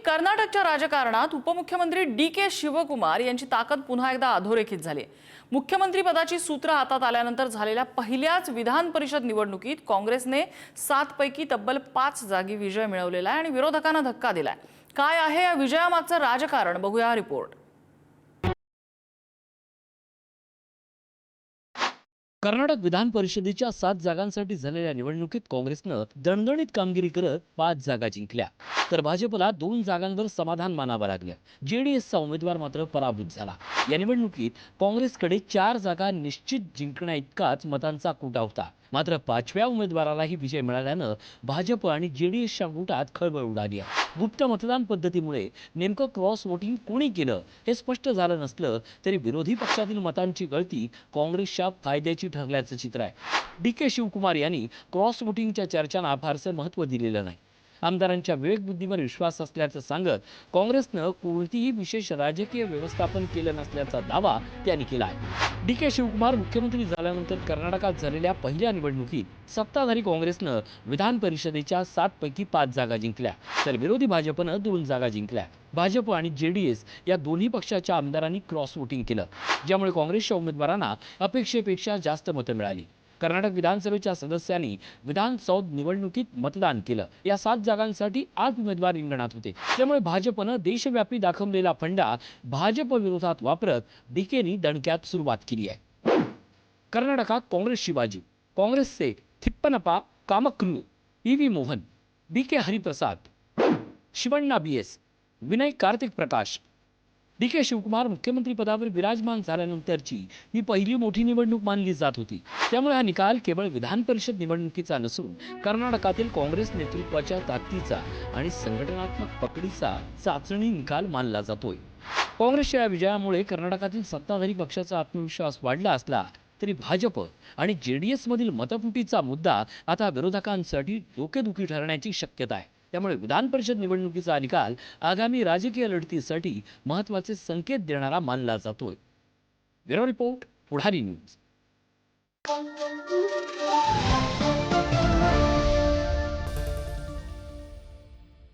कर्नाटकच्या राजकारणात उपमुख्यमंत्री डी.के. शिवकुमार यांची ताकद पुन्हा एकदा अधोरेखित झाली। मुख्यमंत्री पदाची सूत्र हातात आल्यानंतर झालेल्या पहिल्याच विधान परिषद निवडणुकीत काँग्रेसने 7 पैकी तब्बल 5 जागी विजय मिळवलेला आहे आणि विरोधकांना धक्का दिलाय। काय आहे या विजयामागचं राजकारण, बघूया हा रिपोर्ट। कर्नाटक विधान परिषदेच्या 7 जागांसाठी झालेल्या निवडणुकीत काँग्रेसनं दणदणीत कामगिरी करत 5 जागा जिंकल्या, तर भाजपला 2 जागांवर समाधान मानावं लागलं। जेडीएसचा उमेदवार मात्र पराभूत झाला। या निवडणुकीत काँग्रेसकडे 4 जागा निश्चित जिंकण्याइतकाच मतांचा कोटा होता, मात्र 5व्या उमेदवारालाही विजय मिळाल्यानं भाजप आणि जेडीएसच्या गुटात खळबळ उडाली आहे। गुप्त मतदान पद्धतीमुळे नेमकं क्रॉस वोटिंग कोणी केलं हे स्पष्ट झालं नसलं तरी विरोधी पक्षातील मतांची गळती काँग्रेसच्या फायद्याची ठरल्याचं चित्र आहे। डी.के. शिवकुमार यांनी क्रॉस वोटिंगच्या चर्चांना फारसं महत्त्व दिलेलं नाही। आमदारांच्या विवेकबुद्धीवर विश्वास असल्याचं सांगत काँग्रेसनं कोणतीही विशेष राजकीय व्यवस्थापन केलं नसल्याचा दावा त्यांनी केला आहे। डी.के. शिवकुमार मुख्यमंत्री झाल्यानंतर कर्नाटकात झालेल्या पहिल्या निवडणुकीत सत्ताधारी काँग्रेसनं विधान परिषदेच्या 7 पैकी 5 जागा जिंकल्या, तर विरोधी भाजपनं 2 जागा जिंकल्या। भाजप आणि जेडीएस या दोन्ही पक्षाच्या आमदारांनी क्रॉस वोटिंग केलं, ज्यामुळे काँग्रेसच्या उमेदवारांना अपेक्षेपेक्षा जास्त मतं मिळाली। कर्नाटक विधानसभेच्या सदस्यांनी विधानसभा निवडणुकीत मतदान केलं। या 7 जागांसाठी 8 उमेदवार रिंगणात होते, त्यामुळे भाजपनं देशव्यापी दाखवलेला फंडा भाजप विरोधात वापरत डीकेनी दणक्यात सुरुवात केली आहे। कर्नाटकात काँग्रेसची बाजी। काँग्रेसचे Thippannappa Kamakru, P V. Mohan, D K. Hariprasad, Shivanna B S., Vinay Karthik Prakash. D K. Shivakumar मुख्यमंत्री पदावर विराजमान झाल्यानंतरची ही पहिली मोठी निवडणूक मानली जात होती, त्यामुळे हा निकाल केवळ विधान परिषद निवडणुकीचा नसून कर्नाटकातील काँग्रेस नेतृत्वाच्या ताकदीचा आणि संघटनात्मक पकडीचा चाचणी निकाल मानला जातोय। काँग्रेसच्या या विजयामुळे कर्नाटकातील सत्ताधारी पक्षाचा आत्मविश्वास वाढला असला तरी भाजप आणि जेडीएस मधील मतफुटीचा मुद्दा आता विरोधकांसाठी डोकेदुखी ठरण्याची शक्यता आहे। त्यामुळे विधान परिषद निवडणुकीचा निकाल आगामी राजकीय लढतीसाठी महत्त्वाचे संकेत देणारा मानला जातोय। ब्युरो रिपोर्ट, पुढारी न्यूज।